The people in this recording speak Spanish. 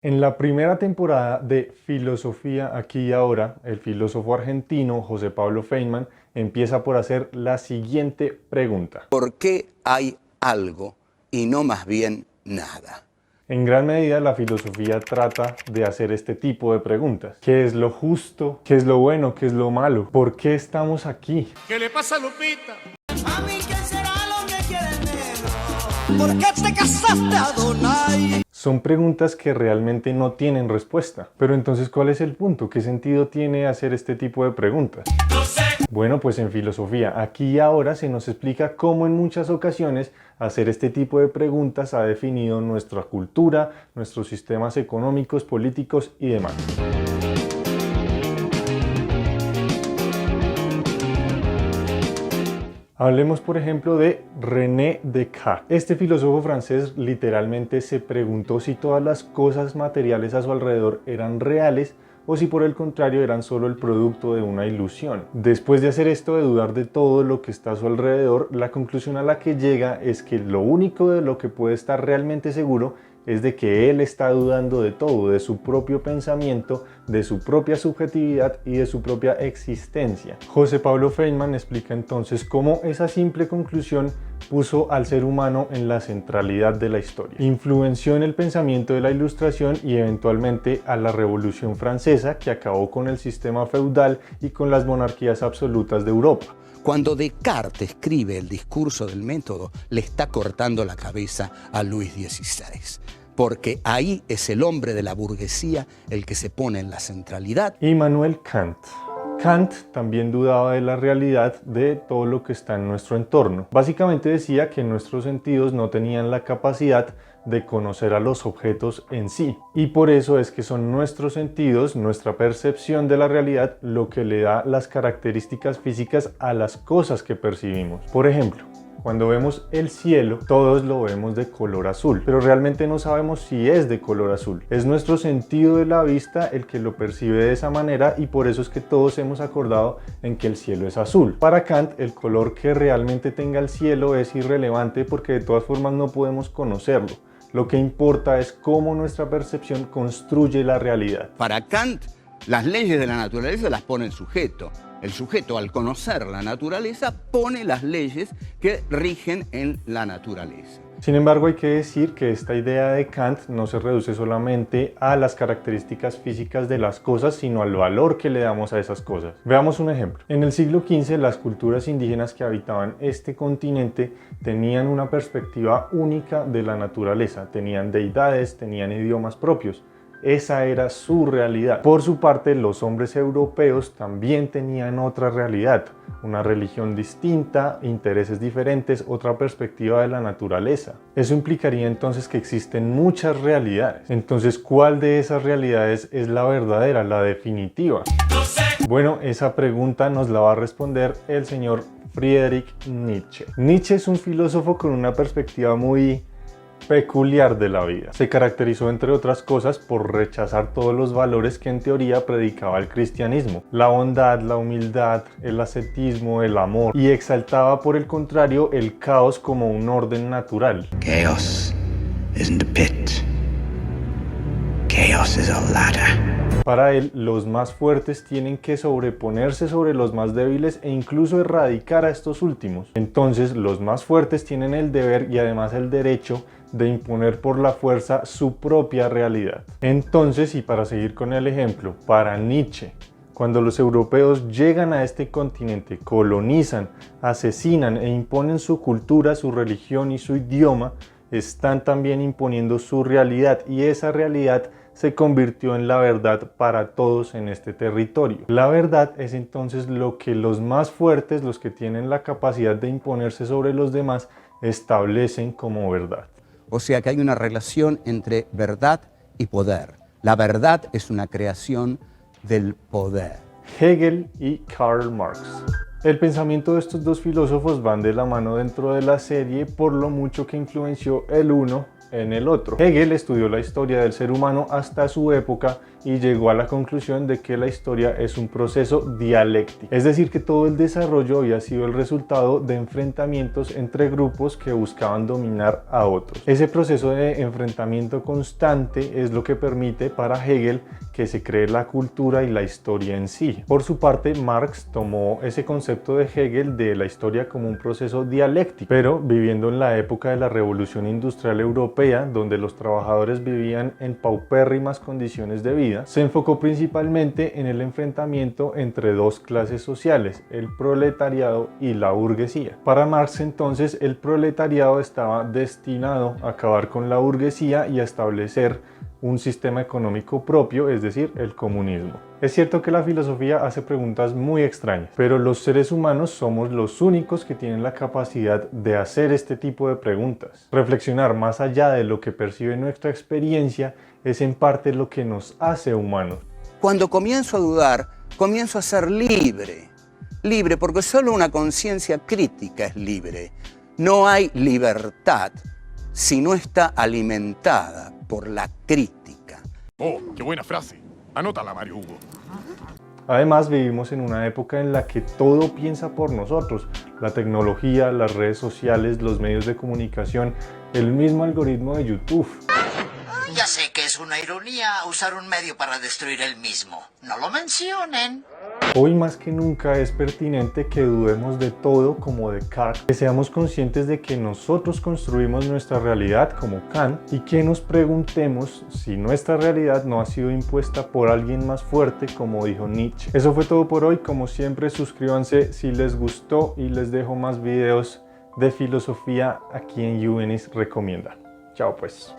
En la primera temporada de Filosofía aquí y ahora, el filósofo argentino José Pablo Feynman empieza por hacer la siguiente pregunta. ¿Por qué hay algo y no más bien nada? En gran medida la filosofía trata de hacer este tipo de preguntas. ¿Qué es lo justo? ¿Qué es lo bueno? ¿Qué es lo malo? ¿Por qué estamos aquí? ¿Qué le pasa a Lupita? A mí quién será lo que quiere el negro. ¿Por qué te casaste, Adonai? Son preguntas que realmente no tienen respuesta. Pero entonces, ¿cuál es el punto? ¿Qué sentido tiene hacer este tipo de preguntas? No sé. Bueno, pues en filosofía aquí y ahora se nos explica cómo en muchas ocasiones hacer este tipo de preguntas ha definido nuestra cultura, nuestros sistemas económicos, políticos y demás. Hablemos, por ejemplo, de René Descartes. Este filósofo francés literalmente se preguntó si todas las cosas materiales a su alrededor eran reales o si por el contrario eran solo el producto de una ilusión. Después de hacer esto, de dudar de todo lo que está a su alrededor, la conclusión a la que llega es que lo único de lo que puede estar realmente seguro es de que él está dudando de todo, de su propio pensamiento, de su propia subjetividad y de su propia existencia. José Pablo Feynman explica entonces cómo esa simple conclusión puso al ser humano en la centralidad de la historia. Influenció en el pensamiento de la Ilustración y eventualmente a la Revolución Francesa, que acabó con el sistema feudal y con las monarquías absolutas de Europa. Cuando Descartes escribe el discurso del método, le está cortando la cabeza a Luis XVI. Porque ahí es el hombre de la burguesía el que se pone en la centralidad. Immanuel Kant. Kant también dudaba de la realidad de todo lo que está en nuestro entorno. Básicamente decía que nuestros sentidos no tenían la capacidad de conocer a los objetos en sí. Y por eso es que son nuestros sentidos, nuestra percepción de la realidad, lo que le da las características físicas a las cosas que percibimos. Por ejemplo, cuando vemos el cielo, todos lo vemos de color azul, pero realmente no sabemos si es de color azul. Es nuestro sentido de la vista el que lo percibe de esa manera y por eso es que todos hemos acordado en que el cielo es azul. Para Kant, el color que realmente tenga el cielo es irrelevante porque de todas formas no podemos conocerlo. Lo que importa es cómo nuestra percepción construye la realidad. Para Kant, las leyes de la naturaleza las pone el sujeto. El sujeto, al conocer la naturaleza, pone las leyes que rigen en la naturaleza. Sin embargo, hay que decir que esta idea de Kant no se reduce solamente a las características físicas de las cosas, sino al valor que le damos a esas cosas. Veamos un ejemplo. En el siglo XV, las culturas indígenas que habitaban este continente tenían una perspectiva única de la naturaleza. Tenían deidades, tenían idiomas propios. Esa era su realidad. Por su parte, los hombres europeos también tenían otra realidad, una religión distinta, intereses diferentes, otra perspectiva de la naturaleza. Eso implicaría entonces que existen muchas realidades. Entonces, ¿cuál de esas realidades es la verdadera, la definitiva? No sé. Bueno, esa pregunta nos la va a responder el señor Friedrich Nietzsche. Nietzsche es un filósofo con una perspectiva muy peculiar de la vida. Se caracterizó, entre otras cosas, por rechazar todos los valores que en teoría predicaba el cristianismo: la bondad, la humildad, el ascetismo, el amor, y exaltaba por el contrario el caos como un orden natural. Chaos isn't a pit. Chaos is a ladder. Para él, los más fuertes tienen que sobreponerse sobre los más débiles e incluso erradicar a estos últimos. Entonces, los más fuertes tienen el deber y además el derecho de imponer por la fuerza su propia realidad. Entonces, y para seguir con el ejemplo, para Nietzsche, cuando los europeos llegan a este continente, colonizan, asesinan e imponen su cultura, su religión y su idioma, están también imponiendo su realidad, y esa realidad se convirtió en la verdad para todos en este territorio. La verdad es entonces lo que los más fuertes, los que tienen la capacidad de imponerse sobre los demás, establecen como verdad. O sea que hay una relación entre verdad y poder. La verdad es una creación del poder. Hegel y Karl Marx. El pensamiento de estos dos filósofos van de la mano dentro de la serie por lo mucho que influenció el uno en el otro. Hegel estudió la historia del ser humano hasta su época y llegó a la conclusión de que la historia es un proceso dialéctico, es decir, que todo el desarrollo había sido el resultado de enfrentamientos entre grupos que buscaban dominar a otros. Ese proceso de enfrentamiento constante es lo que permite para Hegel que se cree la cultura y la historia en sí. Por su parte, Marx tomó ese concepto de Hegel de la historia como un proceso dialéctico, pero viviendo en la época de la Revolución Industrial Europea, donde los trabajadores vivían en paupérrimas condiciones de vida, se enfocó principalmente en el enfrentamiento entre dos clases sociales, el proletariado y la burguesía. Para Marx, entonces, el proletariado estaba destinado a acabar con la burguesía y a establecer un sistema económico propio, es decir, el comunismo. Es cierto que la filosofía hace preguntas muy extrañas, pero los seres humanos somos los únicos que tienen la capacidad de hacer este tipo de preguntas. Reflexionar más allá de lo que percibe nuestra experiencia es en parte lo que nos hace humanos. Cuando comienzo a dudar, comienzo a ser libre. Libre porque solo una conciencia crítica es libre. No hay libertad si no está alimentada por la crítica. Oh, qué buena frase. Anótala, Mario Hugo. Además, vivimos en una época en la que todo piensa por nosotros. La tecnología, las redes sociales, los medios de comunicación, el mismo algoritmo de YouTube. Ya sé que es una ironía usar un medio para destruir el mismo. No lo mencionen. Hoy más que nunca es pertinente que dudemos de todo como Descartes, que seamos conscientes de que nosotros construimos nuestra realidad como Kant y que nos preguntemos si nuestra realidad no ha sido impuesta por alguien más fuerte como dijo Nietzsche. Eso fue todo por hoy, como siempre suscríbanse si les gustó y les dejo más videos de filosofía aquí en Juvenis Recomienda. Chao pues.